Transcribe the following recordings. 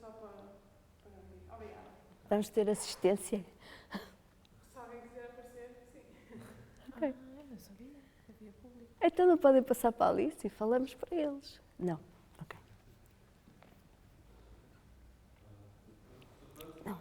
só para mim. Obrigada. Vamos ter assistência? Se alguém quiser aparecer, sim. Ok. Não sabia, havia público. Então não podem passar para ali e falamos para eles. Não. Ok. Não.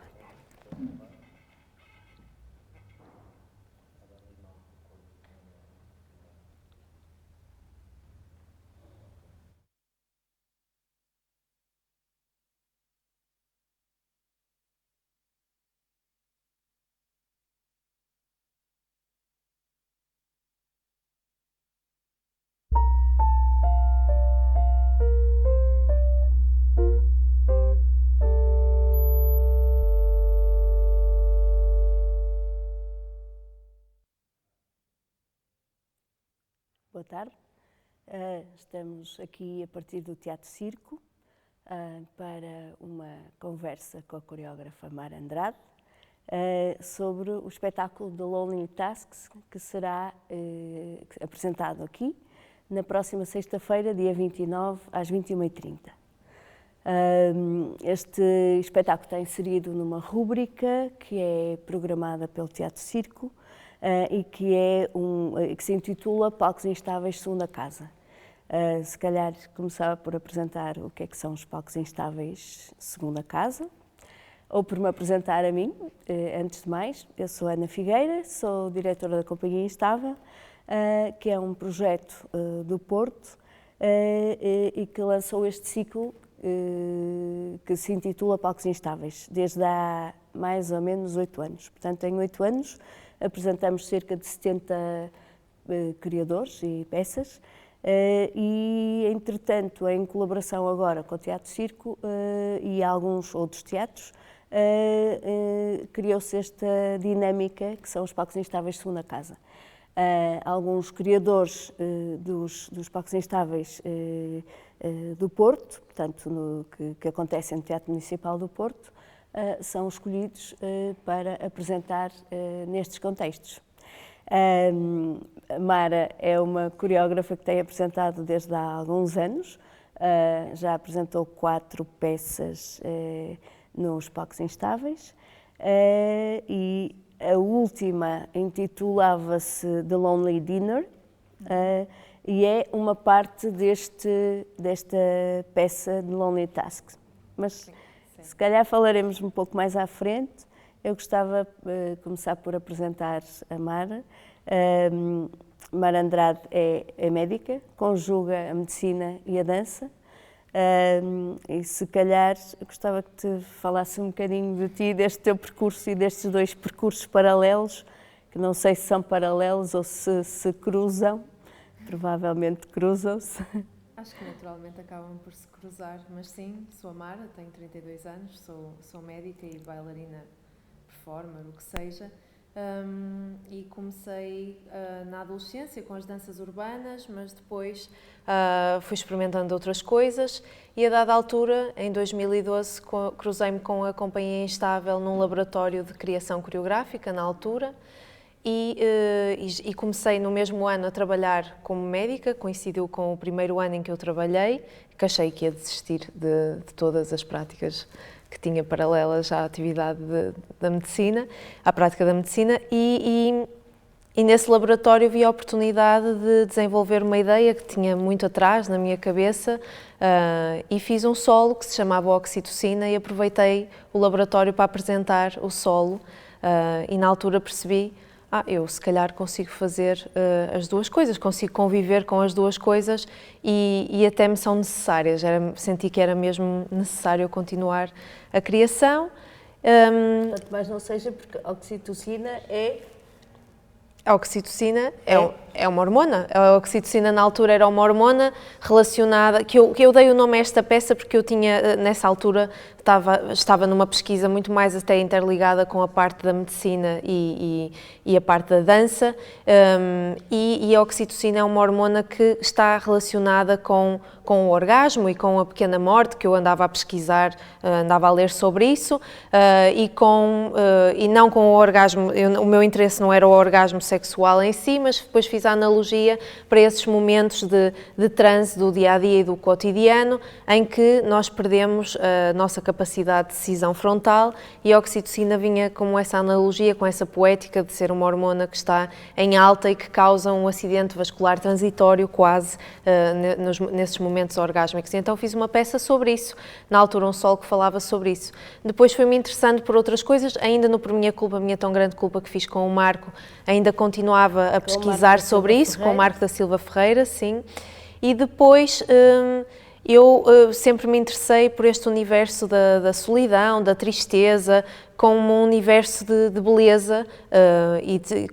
Boa tarde. Estamos aqui a partir do Teatro Circo para uma conversa com a coreógrafa Mara Andrade sobre o espetáculo The Lonely Tasks, que será apresentado aqui na próxima sexta-feira, dia 29, às 21h30. Este espetáculo está inserido numa rúbrica que é programada pelo Teatro Circo e que se intitula Palcos Instáveis, Segunda Casa. Se calhar começava por apresentar o que é que são os Palcos Instáveis, Segunda Casa, ou por me apresentar a mim. Antes de mais, eu sou Ana Figueira, sou diretora da Companhia Instável, que é um projeto do Porto e que lançou este ciclo que se intitula Palcos Instáveis, desde há mais ou menos 8 anos. Portanto, em 8 anos apresentamos cerca de 70 criadores e peças e, entretanto, em colaboração agora com o Teatro Circo e alguns outros teatros, criou-se esta dinâmica que são os Palcos Instáveis Segunda Casa. Alguns criadores dos Palcos Instáveis do Porto, portanto, que acontecem no Teatro Municipal do Porto, são escolhidos para apresentar nestes contextos. A Mara é uma coreógrafa que tem apresentado desde há alguns anos, já apresentou 4 peças nos Palcos Instáveis e a última intitulava-se The Lonely Dinner e é uma parte desta peça de Lonely Tasks. Mas se calhar falaremos um pouco mais à frente. Eu gostava de começar por apresentar a Mara. Mara Andrade é médica, conjuga a medicina e a dança. E se calhar gostava que te falasse um bocadinho de ti, deste teu percurso e destes 2 percursos paralelos, que não sei se são paralelos ou se cruzam, provavelmente cruzam-se. Acho que naturalmente acabam por se cruzar, mas sim, sou a Mara, tenho 32 anos, sou médica e bailarina, performer, o que seja. E comecei na adolescência com as danças urbanas, mas depois fui experimentando outras coisas e a dada altura, em 2012, cruzei-me com a Companhia Instável num laboratório de criação coreográfica na altura e comecei no mesmo ano a trabalhar como médica, coincidiu com o primeiro ano em que eu trabalhei, que achei que ia desistir de todas as práticas que tinha paralelas à atividade da medicina, à prática da medicina, e nesse laboratório vi a oportunidade de desenvolver uma ideia que tinha muito atrás na minha cabeça e fiz um solo que se chamava Oxitocina e aproveitei o laboratório para apresentar o solo e na altura percebi, eu se calhar consigo fazer as duas coisas, consigo conviver com as duas coisas e até me são necessárias, senti que era mesmo necessário continuar a criação. Quanto mais não seja, porque a oxitocina A oxitocina é uma hormona. A oxitocina na altura era uma hormona relacionada, que eu dei o nome a esta peça porque eu tinha, nessa altura, estava numa pesquisa muito mais até interligada com a parte da medicina e a parte da dança, e a oxitocina é uma hormona que está relacionada com o orgasmo e com a pequena morte, que eu andava a pesquisar, andava a ler sobre isso, e não com o orgasmo. O meu interesse não era o orgasmo sexual em si, mas depois fiz a analogia para esses momentos de transe do dia-a-dia e do cotidiano, em que nós perdemos a nossa capacidade de decisão frontal, e a oxitocina vinha como essa analogia, com essa poética de ser uma hormona que está em alta e que causa um acidente vascular transitório quase nesses momentos orgásmicos. Então fiz uma peça sobre isso, na altura um solo que falava sobre isso. Depois foi-me interessando por outras coisas, ainda no Por Minha Culpa, Minha Tão Grande Culpa, que fiz com o Marco, ainda continuava a pesquisar sobre isso, com o Marco da Silva Ferreira, sim. E depois eu sempre me interessei por este universo da solidão, da tristeza, como um universo de beleza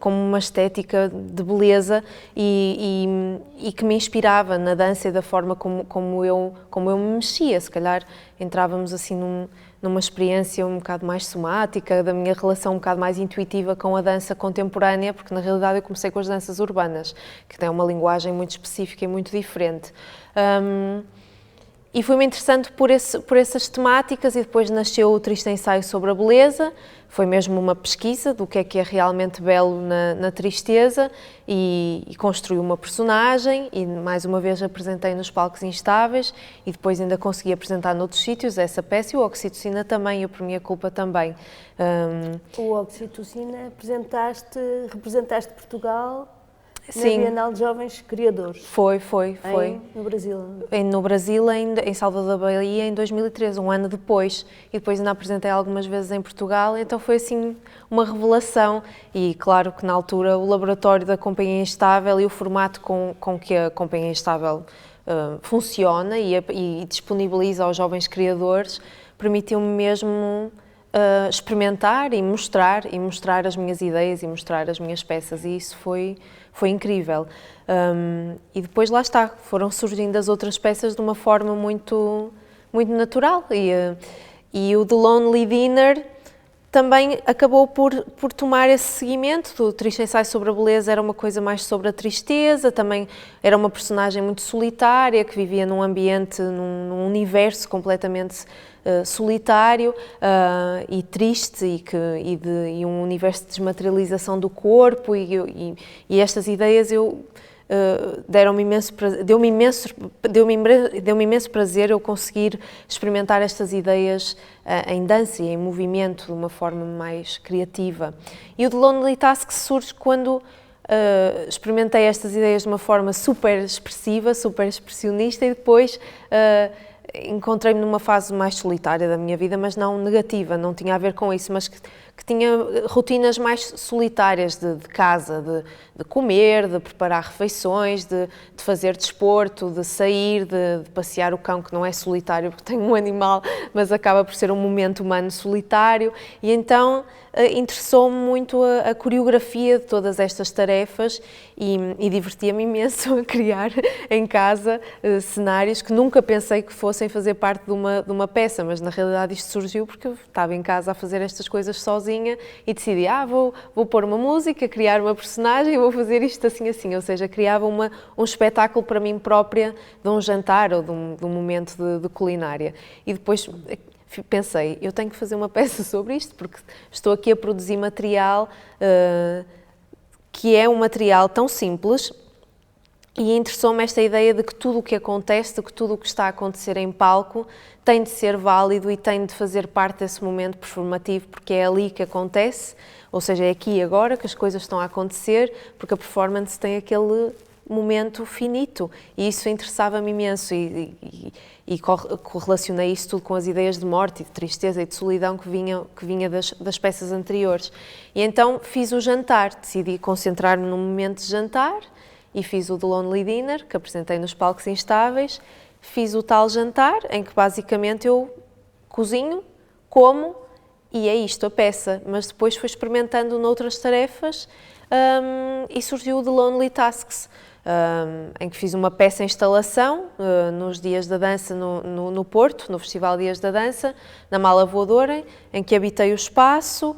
como uma estética de beleza e que me inspirava na dança e da forma como eu me mexia. Se calhar entrávamos assim numa experiência um bocado mais somática, da minha relação um bocado mais intuitiva com a dança contemporânea, porque na realidade eu comecei com as danças urbanas, que têm uma linguagem muito específica e muito diferente. E fui-me interessando por essas temáticas, e depois nasceu o Triste Ensaio sobre a Beleza. Foi mesmo uma pesquisa do que é realmente belo na tristeza, e construí uma personagem, e mais uma vez apresentei nos Palcos Instáveis, e depois ainda consegui apresentar noutros sítios essa peça, e o Oxitocina também, e o Por Minha Culpa também. O Oxitocina representaste Portugal na Sim. Bienal de Jovens Criadores. Foi. No Brasil. No Brasil, em Salvador da Bahia, em 2013, um ano depois. E depois ainda apresentei algumas vezes em Portugal, então foi assim uma revelação. E claro que na altura o laboratório da Companhia Instável e o formato com que a Companhia Instável funciona e disponibiliza aos jovens criadores, permitiu-me mesmo experimentar e mostrar as minhas ideias e mostrar as minhas peças, e isso foi incrível. E depois lá está, foram surgindo as outras peças de uma forma muito natural, e o The Lonely Dinner também acabou por tomar esse seguimento. Do Triste Ensaio sobre a Beleza era uma coisa mais sobre a tristeza, também era uma personagem muito solitária, que vivia num ambiente, num universo completamente solitário e triste, e um universo de desmaterialização do corpo, e estas ideias deu-me imenso prazer eu conseguir experimentar estas ideias em dança e em movimento de uma forma mais criativa. E o The Lonely Task surge quando experimentei estas ideias de uma forma super expressiva, super expressionista, e depois encontrei-me numa fase mais solitária da minha vida, mas não negativa, não tinha a ver com isso, mas que tinha rotinas mais solitárias de casa, de comer, de preparar refeições, de fazer desporto, de sair, de passear o cão, que não é solitário porque tem um animal, mas acaba por ser um momento humano solitário. E então interessou-me muito a coreografia de todas estas tarefas, e divertia-me imenso a criar em casa cenários que nunca pensei que fossem fazer parte de uma peça, mas na realidade isto surgiu porque eu estava em casa a fazer estas coisas sozinha e decidi, vou pôr uma música, criar uma personagem e vou fazer isto assim, ou seja, criava um espetáculo para mim própria de um jantar ou de um momento de culinária. E depois pensei, eu tenho que fazer uma peça sobre isto, porque estou aqui a produzir material que é um material tão simples, e interessou-me esta ideia de que tudo o que acontece, de que tudo o que está a acontecer em palco tem de ser válido e tem de fazer parte desse momento performativo, porque é ali que acontece, ou seja, é aqui e agora que as coisas estão a acontecer, porque a performance tem aquele momento finito, e isso interessava-me imenso, e correlacionei isso tudo com as ideias de morte, de tristeza e de solidão que vinha das peças anteriores. E então fiz o jantar, decidi concentrar-me num momento de jantar, e fiz o The Lonely Dinner, que apresentei nos Palcos Instáveis. Fiz o tal jantar, em que basicamente eu cozinho, como, e é isto a peça, mas depois fui experimentando noutras tarefas, e surgiu o The Lonely Tasks, em que fiz uma peça em instalação nos Dias da Dança no Porto, no Festival Dias da Dança, na Mala Voadora, em que habitei o espaço,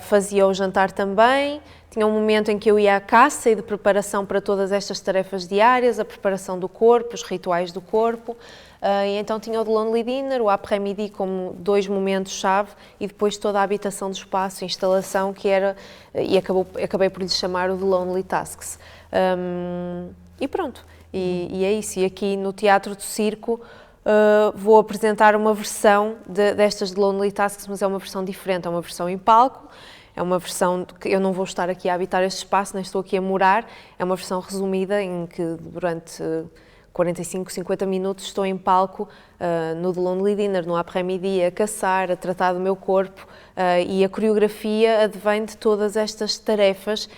fazia o jantar também. Tinha um momento em que eu ia à caça e de preparação para todas estas tarefas diárias, a preparação do corpo, os rituais do corpo, e então tinha o The Lonely Dinner, o après-midi como 2 momentos-chave, e depois toda a habitação do espaço, a instalação, que era, e acabei por lhe chamar o The Lonely Tasks. E pronto, e é isso. E aqui no Teatro do Circo vou apresentar uma versão destas de Lonely Tasks, mas é uma versão diferente, é uma versão em palco, é uma versão que eu não vou estar aqui a habitar este espaço, nem estou aqui a morar, é uma versão resumida em que durante 45, 50 minutos estou em palco no The Lonely Dinner, no après-midi, a caçar, a tratar do meu corpo, e a coreografia advém de todas estas tarefas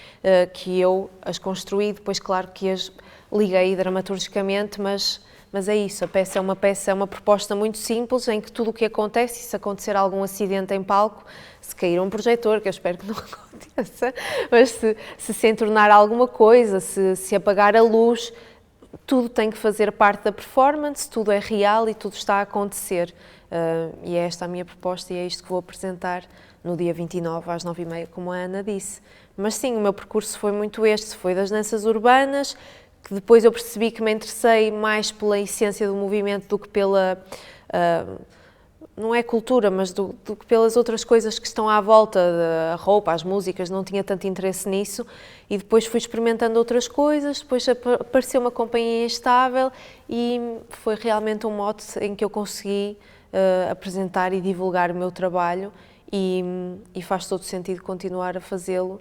que eu as construí, depois claro que as liguei dramaturgicamente, mas é isso, a peça é uma proposta muito simples em que tudo o que acontece, se acontecer algum acidente em palco, se cair um projetor, que eu espero que não aconteça, mas se entornar alguma coisa, se apagar a luz, tudo tem que fazer parte da performance, tudo é real e tudo está a acontecer. E é esta a minha proposta e é isto que vou apresentar no dia 29 às 9h30, como a Ana disse. Mas sim, o meu percurso foi muito este, foi das danças urbanas, que depois eu percebi que me interessei mais pela essência do movimento do que pela, não é cultura, mas do que pelas outras coisas que estão à volta, a roupa, as músicas, não tinha tanto interesse nisso, e depois fui experimentando outras coisas, depois apareceu uma companhia estável e foi realmente um mote em que eu consegui apresentar e divulgar o meu trabalho e faz todo sentido continuar a fazê-lo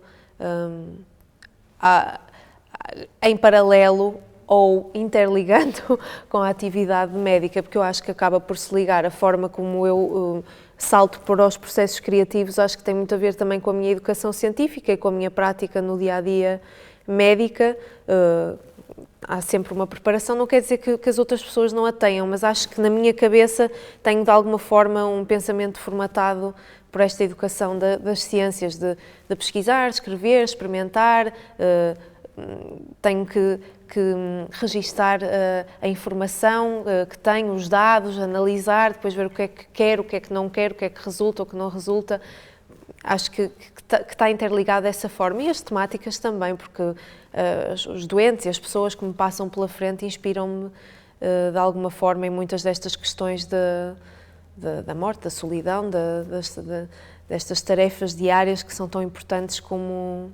em paralelo ou interligando com a atividade médica, porque eu acho que acaba por se ligar a forma como eu salto para os processos criativos, acho que tem muito a ver também com a minha educação científica e com a minha prática no dia-a-dia médica. Há sempre uma preparação, não quer dizer que as outras pessoas não a tenham, mas acho que na minha cabeça tenho de alguma forma um pensamento formatado por esta educação das ciências, de pesquisar, escrever, experimentar, tenho que registar a informação que tenho, os dados, analisar, depois ver o que é que quero, o que é que não quero, o que é que resulta, o que não resulta. Acho que está interligado dessa forma. E as temáticas também, porque os doentes e as pessoas que me passam pela frente inspiram-me de alguma forma em muitas destas questões da morte, da solidão, destas tarefas diárias que são tão importantes como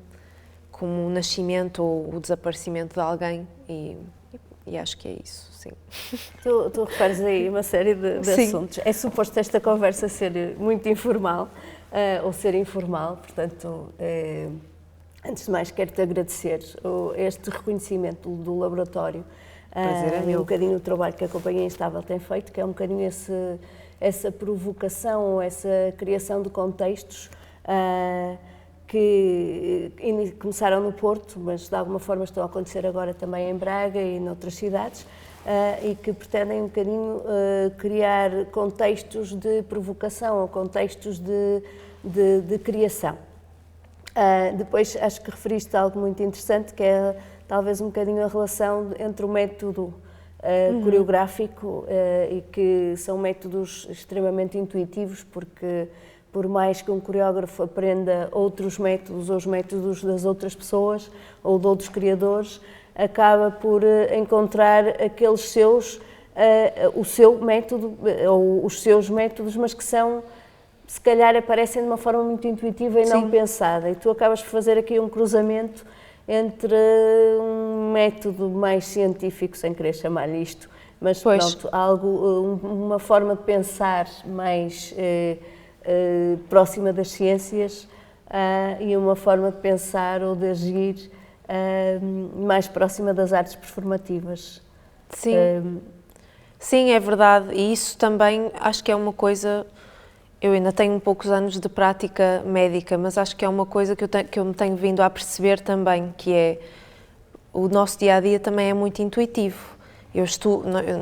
o nascimento ou o desaparecimento de alguém, e acho que é isso, sim. Tu referes aí uma série de assuntos. É suposto esta conversa ser muito informal, ou ser informal, portanto, antes de mais quero-te agradecer este reconhecimento do laboratório, um bocadinho o trabalho que a Companhia Instável tem feito, que é um bocadinho essa provocação, essa criação de contextos que começaram no Porto, mas de alguma forma estão a acontecer agora também em Braga e noutras cidades, e que pretendem um bocadinho criar contextos de provocação ou contextos de criação. Depois acho que referiste a algo muito interessante, que é talvez um bocadinho a relação entre o método coreográfico e que são métodos extremamente intuitivos, porque por mais que um coreógrafo aprenda outros métodos ou os métodos das outras pessoas ou de outros criadores, acaba por encontrar aqueles o seu método ou os seus métodos, mas que são, se calhar, aparecem de uma forma muito intuitiva e não pensada. E tu acabas por fazer aqui um cruzamento entre um método mais científico, sem querer chamar-lhe isto, mas pronto, uma forma de pensar mais próxima das ciências e uma forma de pensar ou de agir mais próxima das artes performativas. Sim, sim, é verdade, e isso também acho que é uma coisa. Eu ainda tenho poucos anos de prática médica, mas acho que é uma coisa que eu me tenho vindo a perceber também, que é o nosso dia-a-dia também é muito intuitivo.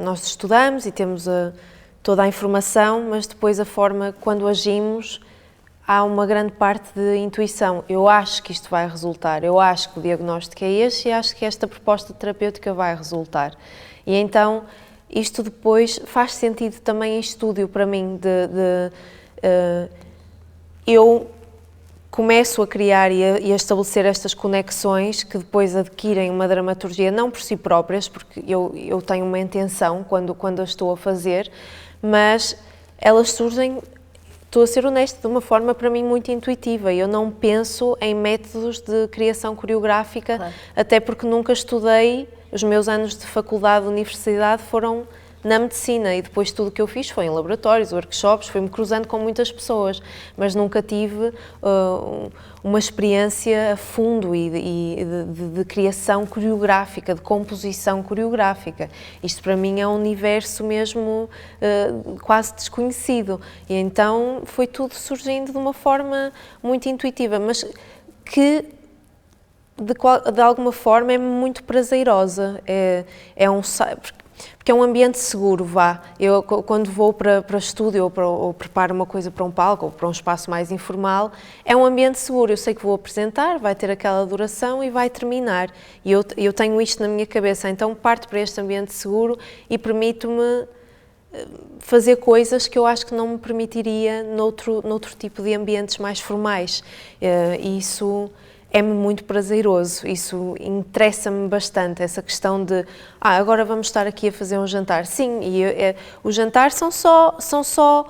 Nós estudamos e temos toda a informação, mas depois a forma, quando agimos, há uma grande parte de intuição. Eu acho que isto vai resultar, eu acho que o diagnóstico é este e acho que esta proposta terapêutica vai resultar. E então, isto depois faz sentido também em estúdio para mim, eu começo a criar e a estabelecer estas conexões que depois adquirem uma dramaturgia, não por si próprias, porque eu tenho uma intenção quando as estou a fazer, mas elas surgem estou a ser honesta, de uma forma para mim muito intuitiva. Eu não penso em métodos de criação coreográfica, Claro. até porque nunca estudei, os meus anos de faculdade, universidade foram na medicina e depois tudo o que eu fiz foi em laboratórios, workshops, fui-me cruzando com muitas pessoas, mas nunca tive uma experiência a fundo e de criação coreográfica, de composição coreográfica. Isto para mim é um universo mesmo quase desconhecido e então foi tudo surgindo de uma forma muito intuitiva, mas que de alguma forma é muito prazerosa, porque é um ambiente seguro, vá. Eu, quando vou para estúdio ou preparo uma coisa para um palco ou para um espaço mais informal, é um ambiente seguro. Eu sei que vou apresentar, vai ter aquela duração e vai terminar. E eu tenho isto na minha cabeça, então parto para este ambiente seguro e permito-me fazer coisas que eu acho que não me permitiria noutro tipo de ambientes mais formais. E isso é-me muito prazeroso, isso interessa-me bastante, essa questão de agora vamos estar aqui a fazer um jantar. Sim, o jantar são só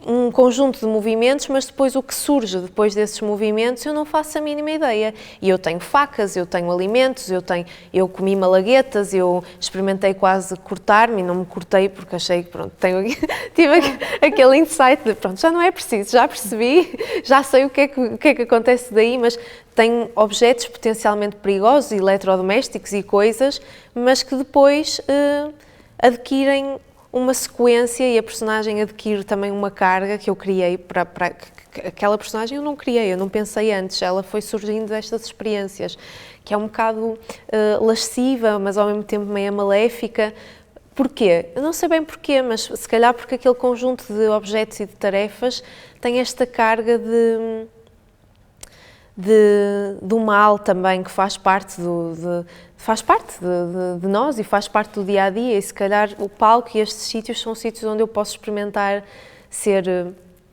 um conjunto de movimentos, mas depois o que surge depois desses movimentos eu não faço a mínima ideia. E eu tenho facas, eu tenho alimentos, eu comi malaguetas, eu experimentei quase cortar-me e não me cortei porque achei que pronto, tive aquele insight de pronto, já não é preciso, já percebi, já sei o que é que acontece daí, mas tenho objetos potencialmente perigosos, eletrodomésticos e coisas, mas que depois adquirem uma sequência e a personagem adquire também uma carga que eu criei para aquela personagem eu não criei, eu não pensei antes, ela foi surgindo destas experiências, que é um bocado lasciva, mas ao mesmo tempo meio maléfica. Porquê? Eu não sei bem porquê, mas se calhar porque aquele conjunto de objetos e de tarefas tem esta carga do mal também, que faz parte de nós e faz parte do dia-a-dia, e se calhar o palco e estes sítios são sítios onde eu posso experimentar ser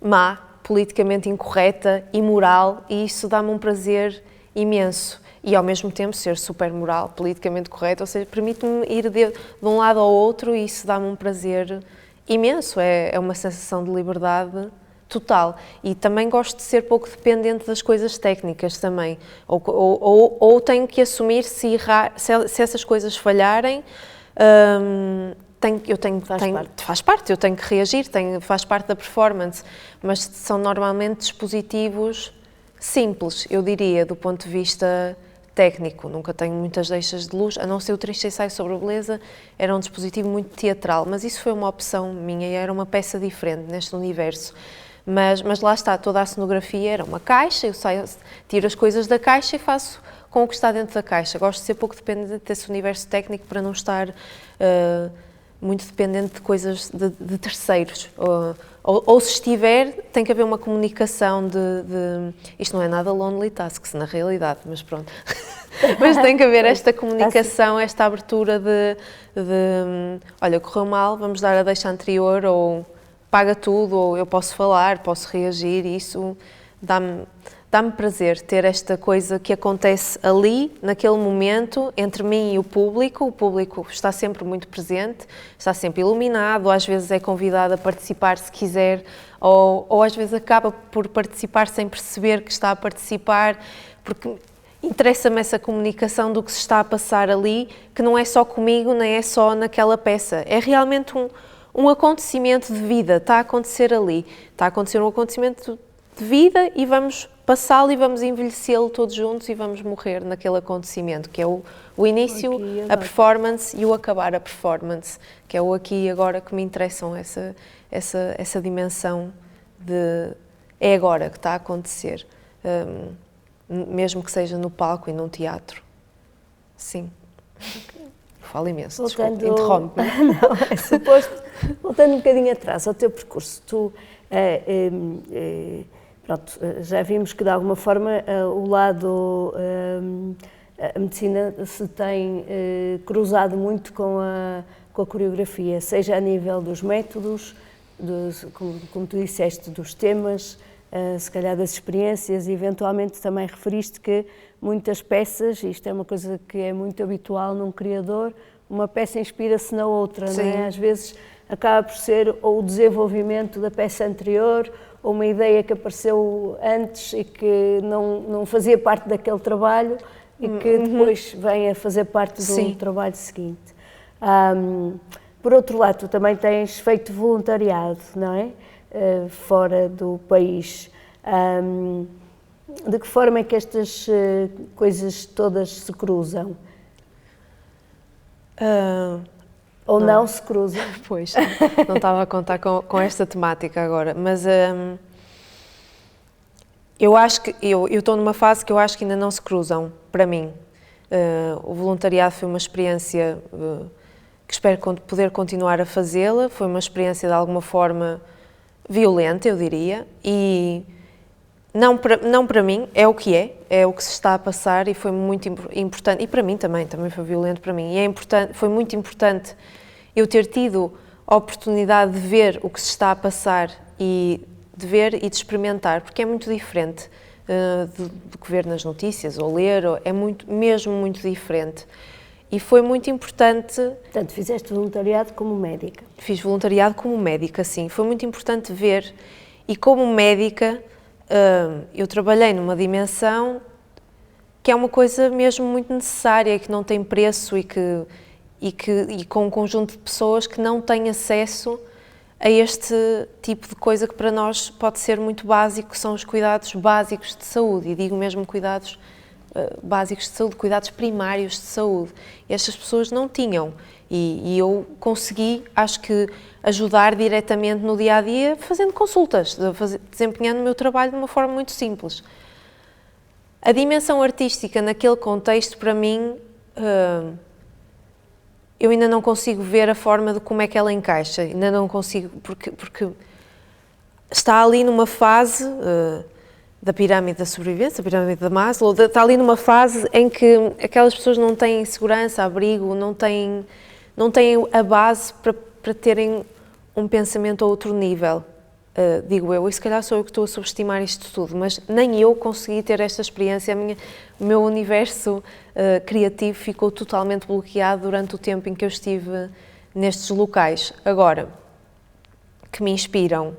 má, politicamente incorreta, imoral, e isso dá-me um prazer imenso. E ao mesmo tempo ser super moral, politicamente correta, ou seja, permite-me ir de um lado ao outro e isso dá-me um prazer imenso, é uma sensação de liberdade total. E também gosto de ser pouco dependente das coisas técnicas também. Ou tenho que assumir se essas coisas falharem, faz parte, eu tenho que reagir, faz parte da performance, mas são normalmente dispositivos simples, eu diria, do ponto de vista técnico. Nunca tenho muitas deixas de luz, a não ser o Triste Ensaio sobre a Beleza, era um dispositivo muito teatral, mas isso foi uma opção minha e era uma peça diferente neste universo. Mas lá está, toda a cenografia era uma caixa, eu tiro as coisas da caixa e faço com o que está dentro da caixa. Gosto de ser pouco dependente desse universo técnico para não estar muito dependente de coisas de terceiros. Ou se estiver, tem que haver uma comunicação Isto não é nada lonely tasks, na realidade, mas pronto. Mas tem que haver esta comunicação, esta abertura de olha, correu mal, vamos dar a deixa anterior, ou paga tudo, ou eu posso falar, posso reagir, e isso dá-me prazer ter esta coisa que acontece ali, naquele momento, entre mim e o público está sempre muito presente, está sempre iluminado, às vezes é convidado a participar se quiser, ou às vezes acaba por participar sem perceber que está a participar, porque interessa-me essa comunicação do que se está a passar ali, que não é só comigo, nem é só naquela peça, é realmente um acontecimento de vida, está a acontecer ali, está a acontecer um acontecimento de vida e vamos passá-lo e vamos envelhecê-lo todos juntos e vamos morrer naquele acontecimento, que é o início, a performance e o acabar a performance, que é o aqui e agora que me interessam, essa dimensão de é agora que está a acontecer, mesmo que seja no palco e num teatro. Sim. Falo imenso, desculpa, interrompe-me. Não, é suposto. Voltando um bocadinho atrás ao teu percurso, tu, pronto, já vimos que de alguma forma o lado, a medicina se tem cruzado muito com a coreografia, seja a nível dos métodos, como tu disseste, dos temas, se calhar das experiências, e eventualmente também referiste que muitas peças, isto é uma coisa que é muito habitual num criador, uma peça inspira-se na outra, não é? Às vezes acaba por ser ou o desenvolvimento da peça anterior, ou uma ideia que apareceu antes e que não fazia parte daquele trabalho e que depois vem a fazer parte do trabalho seguinte. Por outro lado, tu também tens feito voluntariado, não é? Fora do país. De que forma é que estas coisas todas se cruzam? Ou não se cruzam? Pois, não estava a contar com esta temática agora, mas eu acho que eu estou numa fase que eu acho que ainda não se cruzam, para mim. O voluntariado foi uma experiência que espero poder continuar a fazê-la, foi uma experiência de alguma forma violenta, eu diria, e não para mim, é o que se está a passar e foi muito importante, e para mim também foi violento para mim, e foi muito importante eu ter tido a oportunidade de ver o que se está a passar e de ver e de experimentar, porque é muito diferente do que ver nas notícias ou ler, é mesmo muito diferente. E foi muito importante... Portanto, fizeste voluntariado como médica? Fiz voluntariado como médica, sim. Foi muito importante ver, e como médica, eu trabalhei numa dimensão que é uma coisa mesmo muito necessária, que não tem preço e com um conjunto de pessoas que não têm acesso a este tipo de coisa que para nós pode ser muito básico, que são os cuidados básicos de saúde, e digo mesmo cuidados básicos de saúde, cuidados primários de saúde. E estas pessoas não tinham, e eu consegui, acho que, ajudar diretamente no dia-a-dia, fazendo consultas, desempenhando o meu trabalho de uma forma muito simples. A dimensão artística naquele contexto, para mim, eu ainda não consigo ver a forma de como é que ela encaixa, ainda não consigo, porque está ali numa fase da pirâmide da sobrevivência, da pirâmide da Maslow, está ali numa fase em que aquelas pessoas não têm segurança, abrigo, não têm a base para terem um pensamento a outro nível, digo eu, e se calhar sou eu que estou a subestimar isto tudo, mas nem eu consegui ter esta experiência, o meu universo criativo ficou totalmente bloqueado durante o tempo em que eu estive nestes locais. Agora, que me inspiram,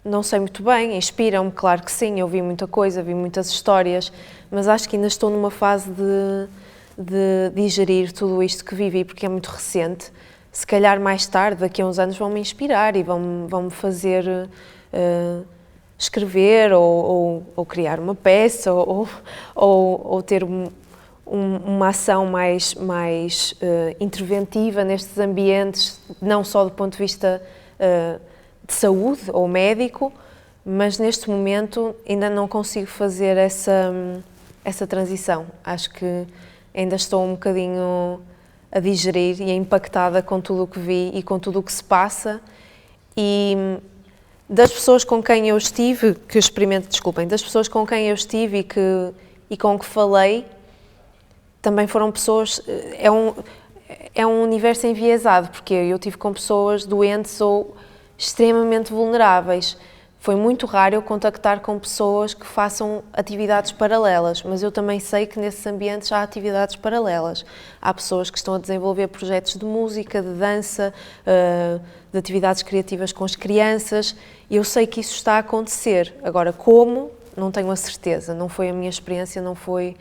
não sei muito bem, inspiram-me, claro que sim, eu vi muita coisa, vi muitas histórias, mas acho que ainda estou numa fase de digerir tudo isto que vivi, porque é muito recente. Se calhar mais tarde, daqui a uns anos, vão-me inspirar e vão-me fazer escrever ou criar uma peça ou ter uma ação mais interventiva nestes ambientes, não só do ponto de vista de saúde ou médico, mas neste momento ainda não consigo fazer essa transição. Acho que ainda estou um bocadinho a digerir e impactada com tudo o que vi e com tudo o que se passa, e das pessoas com quem eu estive, das pessoas com quem eu estive e com que falei, também foram pessoas, é um universo enviesado, porque eu tive com pessoas doentes ou extremamente vulneráveis. Foi muito raro eu contactar com pessoas que façam atividades paralelas, mas eu também sei que nesses ambientes há atividades paralelas. Há pessoas que estão a desenvolver projetos de música, de dança, de atividades criativas com as crianças, e eu sei que isso está a acontecer. Agora, como? Não tenho a certeza, não foi a minha experiência, não foi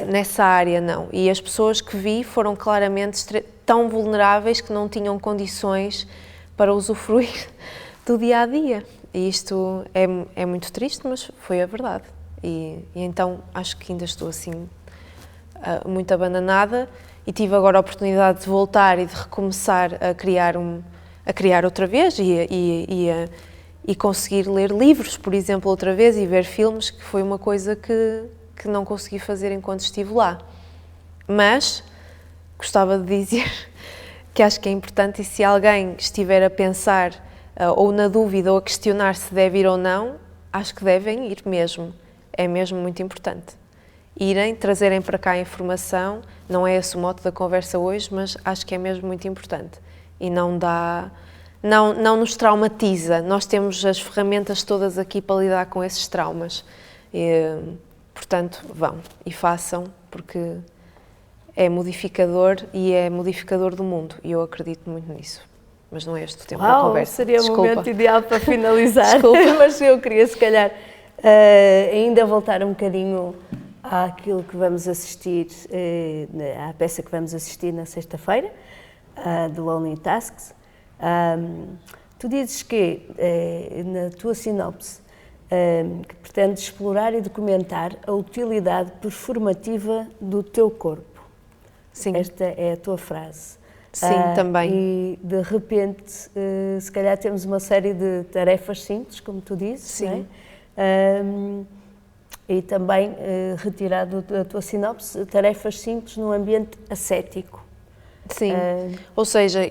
nessa área, não. E as pessoas que vi foram claramente tão vulneráveis que não tinham condições para usufruir do dia-a-dia. E isto é muito triste, mas foi a verdade. E então acho que ainda estou assim muito abandonada, e tive agora a oportunidade de voltar e de recomeçar a criar outra vez e conseguir ler livros, por exemplo, outra vez, e ver filmes, que foi uma coisa que não consegui fazer enquanto estive lá. Mas gostava de dizer que acho que é importante, e se alguém estiver a pensar ou na dúvida ou a questionar se deve ir ou não, acho que devem ir mesmo. É mesmo muito importante. Irem, trazerem para cá a informação, não é esse o mote da conversa hoje, mas acho que é mesmo muito importante. E não nos traumatiza. Nós temos as ferramentas todas aqui para lidar com esses traumas. E, portanto, vão e façam, porque é modificador e é modificador do mundo, e eu acredito muito nisso. Mas não é este o tempo da Uau, conversa. seria Desculpa. o momento ideal para finalizar. Desculpa. Mas eu queria, se calhar, ainda voltar um bocadinho àquilo que vamos assistir, à peça que vamos assistir na sexta-feira, do Lonely Tasks. Tu dizes que, na tua sinopse, que pretendes explorar e documentar a utilidade performativa do teu corpo. Sim. Esta é a tua frase. Sim, também. E de repente, se calhar temos uma série de tarefas simples, como tu dizes, Sim. não é? E também, retirado da tua sinopse, tarefas simples num ambiente ascético. Sim, ou seja,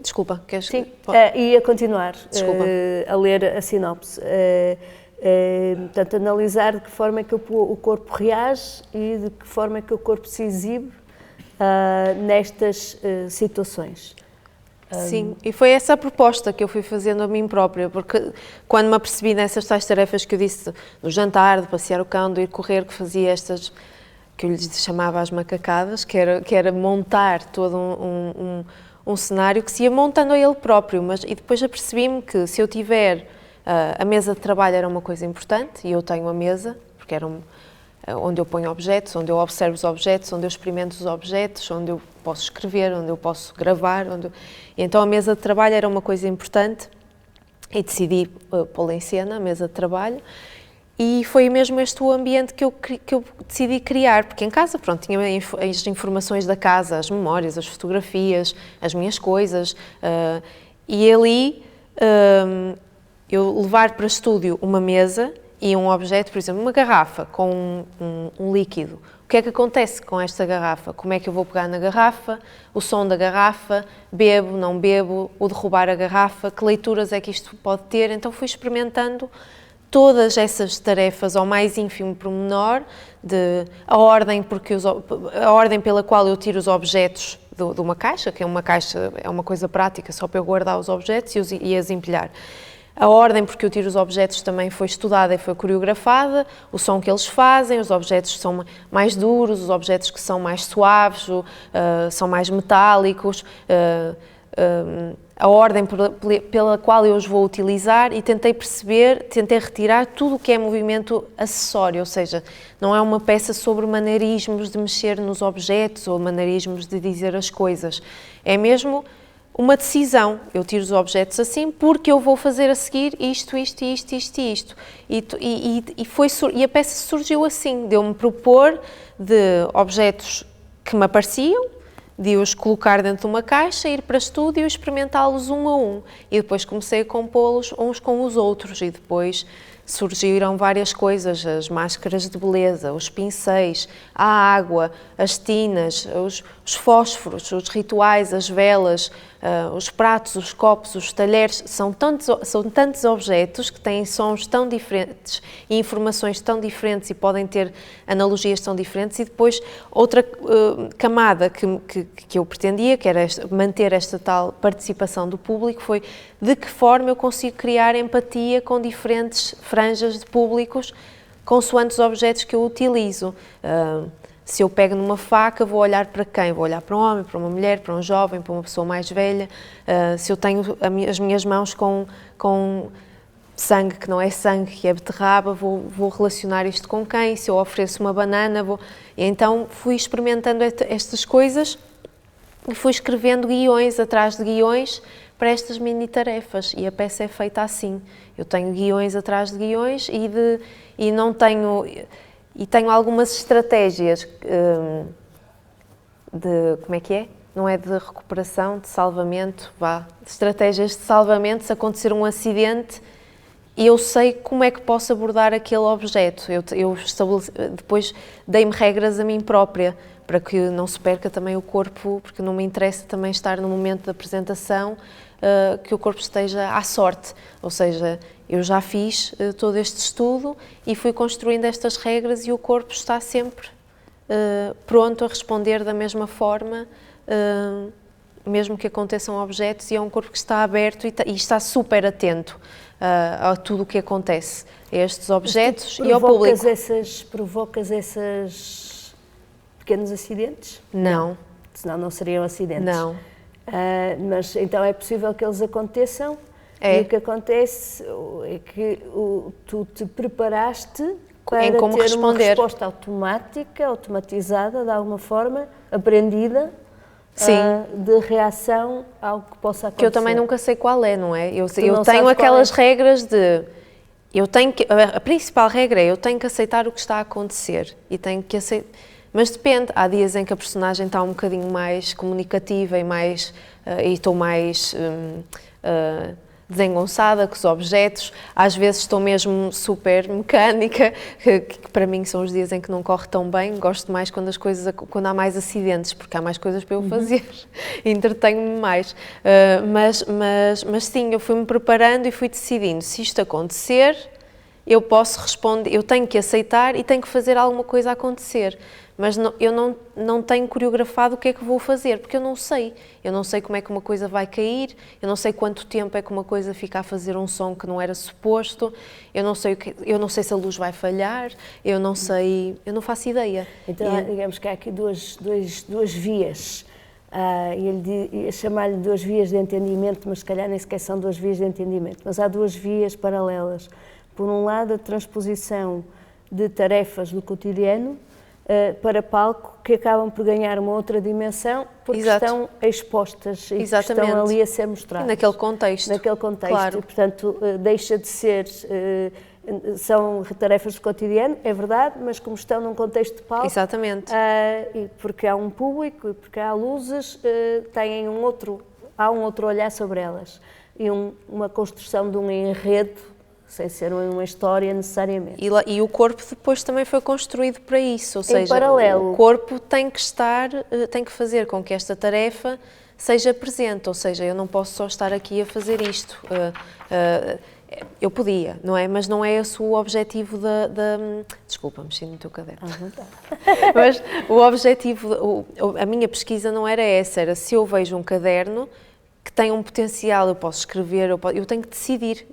desculpa, queres... Sim, e a continuar a ler a sinopse. Portanto, analisar de que forma é que o corpo reage e de que forma é que o corpo se exibe nestas situações. Sim, e foi essa a proposta que eu fui fazendo a mim própria, porque quando me apercebi nessas tais tarefas que eu disse, no jantar, de passear o cão, de ir correr, que fazia estas, que eu lhes chamava as macacadas, que era montar todo um cenário que se ia montando a ele próprio, e depois apercebi-me que se eu tiver, a mesa de trabalho era uma coisa importante, e eu tenho a mesa, porque era onde eu ponho objetos, onde eu observo os objetos, onde eu experimento os objetos, onde eu posso escrever, onde eu posso gravar, E então a mesa de trabalho era uma coisa importante e decidi pô-la em cena, a mesa de trabalho, e foi mesmo este o ambiente que eu decidi criar, porque em casa, pronto, tinha as informações da casa, as memórias, as fotografias, as minhas coisas, e ali eu levar para estúdio uma mesa e um objeto, por exemplo, uma garrafa com um líquido. O que é que acontece com esta garrafa? Como é que eu vou pegar na garrafa? O som da garrafa? Bebo, não bebo? O derrubar a garrafa? Que leituras é que isto pode ter? Então fui experimentando todas essas tarefas ao mais ínfimo pormenor, a ordem pela qual eu tiro os objetos de uma caixa, que uma caixa é uma coisa prática só para eu guardar os objetos e as empilhar. A ordem porque eu tiro os objetos também foi estudada e foi coreografada, o som que eles fazem, os objetos que são mais duros, os objetos que são mais suaves, são mais metálicos, a ordem pela qual eu os vou utilizar, e tentei retirar tudo o que é movimento acessório, ou seja, não é uma peça sobre maneirismos de mexer nos objetos ou maneirismos de dizer as coisas, é mesmo uma decisão. Eu tiro os objetos assim porque eu vou fazer a seguir isto. E a peça surgiu assim, de eu me propor de objetos que me apareciam, de os colocar dentro de uma caixa, ir para estúdio e experimentá-los um a um. E depois comecei a compô-los uns com os outros, e depois surgiram várias coisas, as máscaras de beleza, os pincéis, a água, as tinas, os fósforos, os rituais, as velas, os pratos, os copos, os talheres. São tantos objetos que têm sons tão diferentes e informações tão diferentes e podem ter analogias tão diferentes. E depois outra camada que eu pretendia, que era manter esta tal participação do público, foi de que forma eu consigo criar empatia com diferentes franjas de públicos consoante os objetos que eu utilizo. Se eu pego numa faca, vou olhar para quem? Vou olhar para um homem, para uma mulher, para um jovem, para uma pessoa mais velha. Se eu tenho as minhas mãos com sangue que não é sangue, que é beterraba, vou relacionar isto com quem? Se eu ofereço uma banana, E então fui experimentando estas coisas e fui escrevendo guiões atrás de guiões para estas mini-tarefas, e a peça é feita assim. Eu tenho guiões atrás de guiões e tenho algumas estratégias como é que é? Não é de recuperação, de salvamento, de estratégias de salvamento se acontecer um acidente, e eu sei como é que posso abordar aquele objeto. Depois dei-me regras a mim própria, para que não se perca também o corpo, porque não me interessa também estar no momento da apresentação que o corpo esteja à sorte. Ou seja, eu já fiz todo este estudo e fui construindo estas regras, e o corpo está sempre pronto a responder da mesma forma, mesmo que aconteçam objetos, e é um corpo que está aberto e está super atento a tudo o que acontece, a estes objetos e ao público. Provocas essas pequenos acidentes? Não, Senão não seriam acidentes. não. Mas então é possível que eles aconteçam É. e o que acontece é que tu te preparaste para Em como ter uma responder. resposta automática, automatizada, de alguma forma, aprendida, Sim. de reação ao que possa acontecer. Que eu também nunca sei qual é, não é? Eu não tenho sabes qual aquelas é. regras de... a principal regra é eu tenho que aceitar o que está a acontecer e tenho que aceitar... Mas depende, há dias em que a personagem está um bocadinho mais comunicativa e estou mais desengonçada com os objetos, às vezes estou mesmo super mecânica, que para mim são os dias em que não corre tão bem, gosto mais quando há mais acidentes, porque há mais coisas para eu fazer, entretenho-me mais. Mas sim, eu fui-me preparando e fui decidindo, se isto acontecer, eu posso responder, eu tenho que aceitar e tenho que fazer alguma coisa acontecer. Mas eu não tenho coreografado o que é que vou fazer, porque eu não sei. Eu não sei como é que uma coisa vai cair, eu não sei quanto tempo é que uma coisa fica a fazer um som que não era suposto, eu não sei se a luz vai falhar, eu não faço ideia. Então, digamos que há aqui duas vias. Ele ia chamar-lhe duas vias de entendimento, mas se calhar nem sequer são duas vias de entendimento. Mas há duas vias paralelas. Por um lado, a transposição de tarefas do cotidiano para palco, que acabam por ganhar uma outra dimensão, porque Exato. estão expostas e estão ali a ser mostradas. E naquele contexto. Naquele contexto. Claro. E, portanto, deixa de ser... são tarefas do cotidiano, é verdade, mas como estão num contexto de palco... Exatamente. E porque há um público e porque há luzes, há um outro olhar sobre elas. E uma construção de um enredo, sem ser uma história necessariamente. E o corpo depois também foi construído para isso, ou seja, paralelo. o corpo tem que fazer com que esta tarefa seja presente, ou seja, eu não posso só estar aqui a fazer isto. Eu podia, não é? Mas não é esse o objetivo Desculpa, mexi no teu caderno. Mas o objetivo, a minha pesquisa não era essa, era se eu vejo um caderno que tem um potencial, eu posso escrever, eu tenho que decidir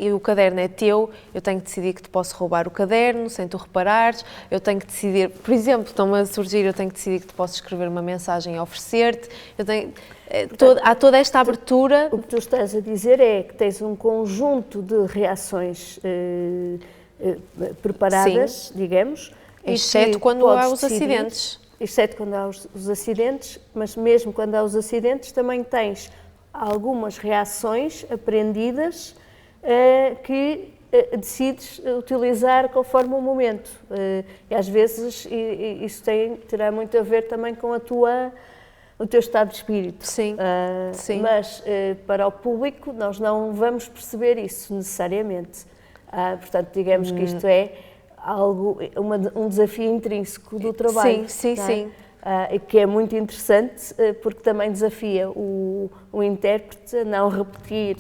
e o caderno é teu, eu tenho que decidir que te posso roubar o caderno sem tu reparares, eu tenho que decidir, por exemplo, estão-me a surgir, eu tenho que decidir que te posso escrever uma mensagem e oferecer-te, há toda esta abertura. O que tu estás a dizer é que tens um conjunto de reações preparadas, Sim. Digamos, Exceto quando há os acidentes. Exceto quando há os acidentes, mas mesmo quando há os acidentes também tens algumas reações aprendidas que decides utilizar conforme o momento. E às vezes isso terá muito a ver também com o teu estado de espírito. Sim, sim. Mas para o público nós não vamos perceber isso necessariamente. Portanto, digamos que isto é um desafio intrínseco do trabalho. Sim. Que é muito interessante, porque também desafia o intérprete a não repetir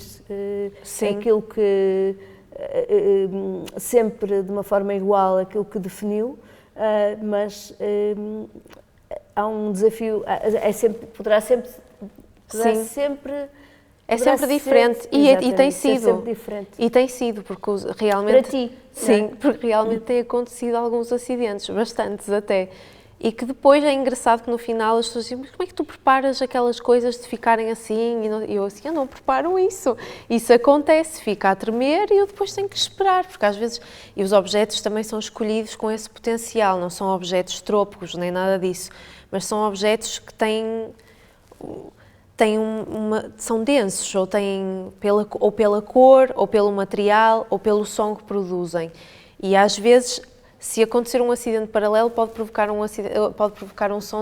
aquilo que sempre de uma forma igual aquilo que definiu, mas há um desafio, poderá sempre é sempre diferente e tem sido. E tem sido, porque realmente... Para ti. Sim, porque realmente tem acontecido alguns acidentes, bastantes até. E que depois é engraçado que no final as pessoas dizem, mas como é que tu preparas aquelas coisas de ficarem assim? E eu assim, eu não preparo isso. Isso acontece, fica a tremer e eu depois tenho que esperar, porque às vezes... E os objetos também são escolhidos com esse potencial, não são objetos trópicos, nem nada disso, mas são objetos que são densos, ou pela cor, ou pelo material, ou pelo som que produzem. E às vezes, se acontecer um acidente paralelo, pode provocar um som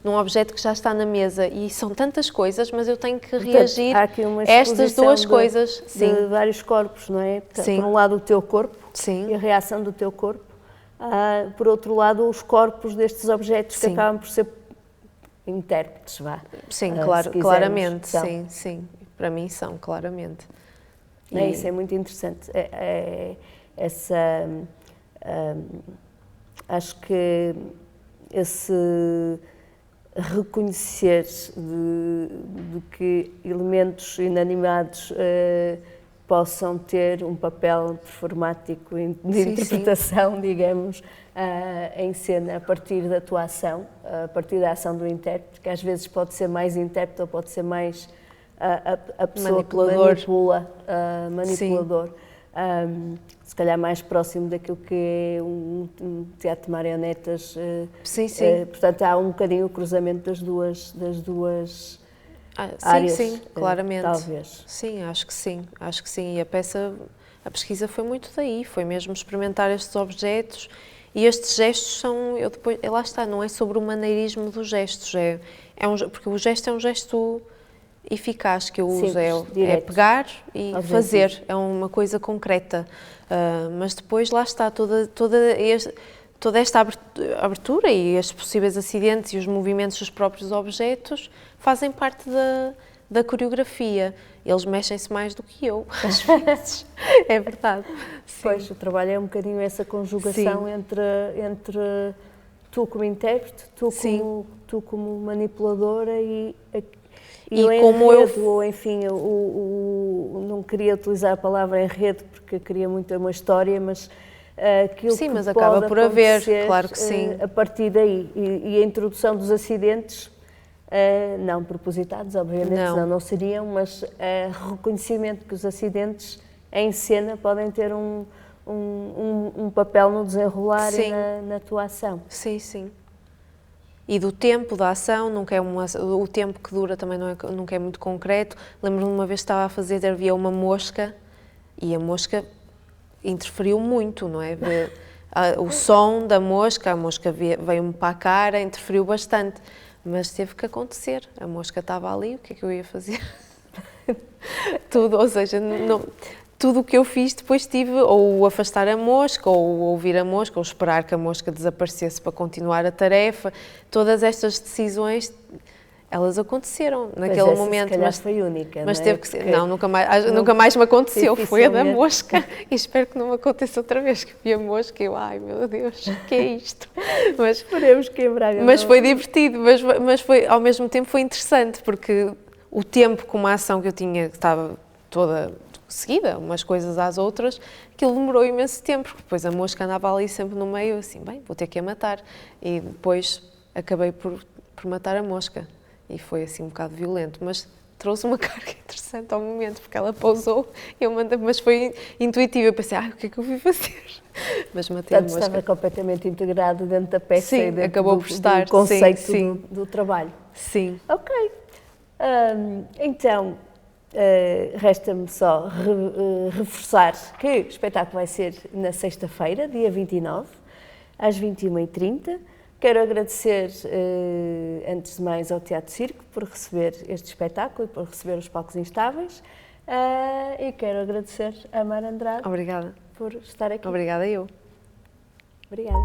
num objeto que já está na mesa. E são tantas coisas, mas eu tenho que reagir a estas duas coisas. De vários corpos, não é? Sim. Por um lado o teu corpo, Sim. E a reação do teu corpo. Por outro lado, os corpos destes objetos que acabam por ser intérpretes, vá. Sim, claramente, sim. Para mim são, claramente. Isso é muito interessante. Acho que esse reconhecer de que elementos inanimados possam ter um papel performático de Sim, interpretação, digamos, em cena a partir da tua ação, a partir da ação do intérprete, que às vezes pode ser mais intérprete ou pode ser mais a pessoa Manipulador. que manipulador. Se calhar mais próximo daquilo que é um teatro de marionetas. Sim, sim. Portanto, há um bocadinho o cruzamento das duas Sim, áreas. sim, claramente. Talvez. Sim, acho que sim, acho que sim. E a pesquisa foi muito daí, foi mesmo experimentar estes objetos e estes gestos são, lá está, não é sobre o maneirismo dos gestos, porque o gesto é um gesto eficaz que eu uso, Simples, é direto. pegar e Objetivo. fazer, é uma coisa concreta. Mas depois lá está, toda esta abertura e estes possíveis acidentes e os movimentos dos próprios objetos fazem parte da coreografia. Eles mexem-se mais do que eu, às vezes. É verdade. Sim. Pois, o trabalho é um bocadinho essa conjugação entre tu como intérprete, tu como manipuladora e o enredo, ou enfim, não queria utilizar a palavra enredo porque queria muito uma história, mas aquilo sim, que mas pode acaba por haver, acontecer, claro que sim. A partir daí. E a introdução dos acidentes, não propositados, obviamente, senão não seriam, mas reconhecimento que os acidentes em cena podem ter um papel no desenrolar e na tua ação. Sim, sim. E do tempo da ação, o tempo que dura também nunca é muito concreto. Lembro-me de uma vez que estava a fazer, havia uma mosca e a mosca interferiu muito, não é? O som da mosca, a mosca veio-me para a cara, interferiu bastante, mas teve que acontecer. A mosca estava ali, o que é que eu ia fazer? Tudo, ou seja, tudo o que eu fiz depois tive ou afastar a mosca, ou ouvir a mosca, ou esperar que a mosca desaparecesse para continuar a tarefa. Todas estas decisões, elas aconteceram naquele momento. Se calhar foi única, mas não é? teve que ser. Não, nunca mais me aconteceu. Foi a da mosca. E espero que não me aconteça outra vez, que vi a mosca e eu, ai meu Deus, o que é isto? Mas esperemos que em Braga mas foi divertido, mas foi, ao mesmo tempo foi interessante, porque o tempo com uma ação que eu tinha, que estava toda seguida, umas coisas às outras, aquilo demorou imenso tempo, porque depois a mosca andava ali sempre no meio, assim, bem, vou ter que a matar. E depois acabei por matar a mosca. E foi assim um bocado violento, mas trouxe uma carga interessante ao momento, porque ela pousou, mas foi intuitivo. Eu pensei, o que é que eu fui fazer? Mas matei a mosca. Estava completamente integrado dentro da peça sim, e dentro acabou por estar. Do conceito sim. do trabalho. Sim. Ok. Então, resta-me só reforçar que o espetáculo vai ser na sexta-feira, dia 29, às 21h30. Quero agradecer, antes de mais, ao Teatro Circo por receber este espetáculo e por receber os Palcos Instáveis. E quero agradecer a Mara Andrade. Obrigada. Por estar aqui. Obrigada eu. Obrigada.